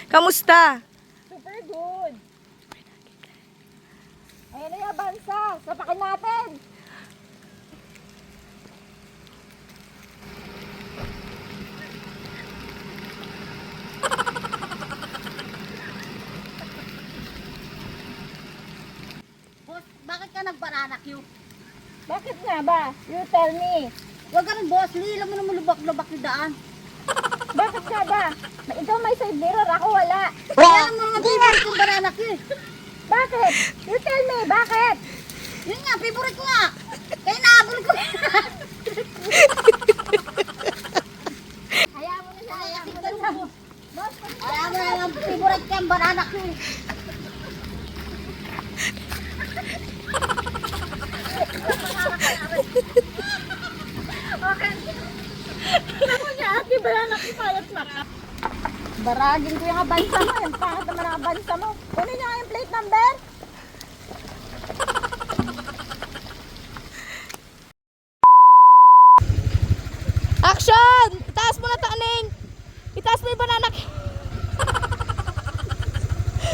Kamusta? Super good. Ayan na yung bansa. Sapakin natin. Boss, bakit ka nag-banana queue? Bakit nga ba? You tell me. Huwag ka rin, boss. Lila mo naman lubak-lubak yung daan. Bakit nga ba? Ikaw may side mirror, ako wala. Kaya mo naman favorite yung banana queue. Bakit? You tell me, bakit? Yun nga, favorite ko nga. Kaya naabol ko. Hayaan mo na siya, hayaan mo na siya. Kaya mo naman favorite ko yung banana queue. Okay. Ako niya, ate, banana kipayat na ka. Baragin ko yung abansa mo. Yung pangat naman ang abansa mo. Kunin niyo nga yung plate number. Action! Itaas mo na taning! Itaas mo yung banana.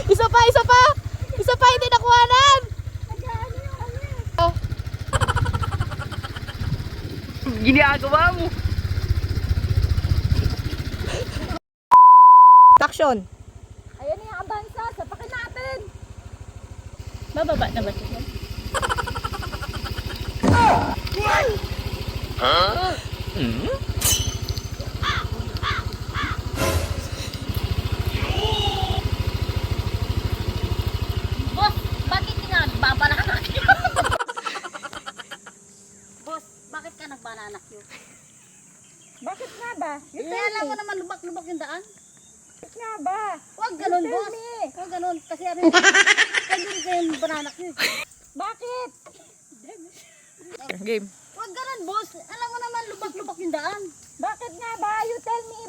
Isa pa, isa pa! Isa pa, hindi nakuhanan! Nag-ano yung ano eh. Oh. Ginagawa mo. Action! Ayan yung abansa. Sapakin natin. Bababa na ba siya? Boss, bakit ka nag-banana queue? Boss, bakit ka nag-banana queue? Bakit nga ba? You Kaya tell alam me. mo naman lubak-lubak yung daan. Bakit nga ba? Huwag ganun, You tell boss. me. Huwag ganun. Kasi ano yung banana queue. Bakit? Game. Huwag ganun, boss. Alam mo naman lubak-lubak yung daan. Bakit nga ba? You tell me.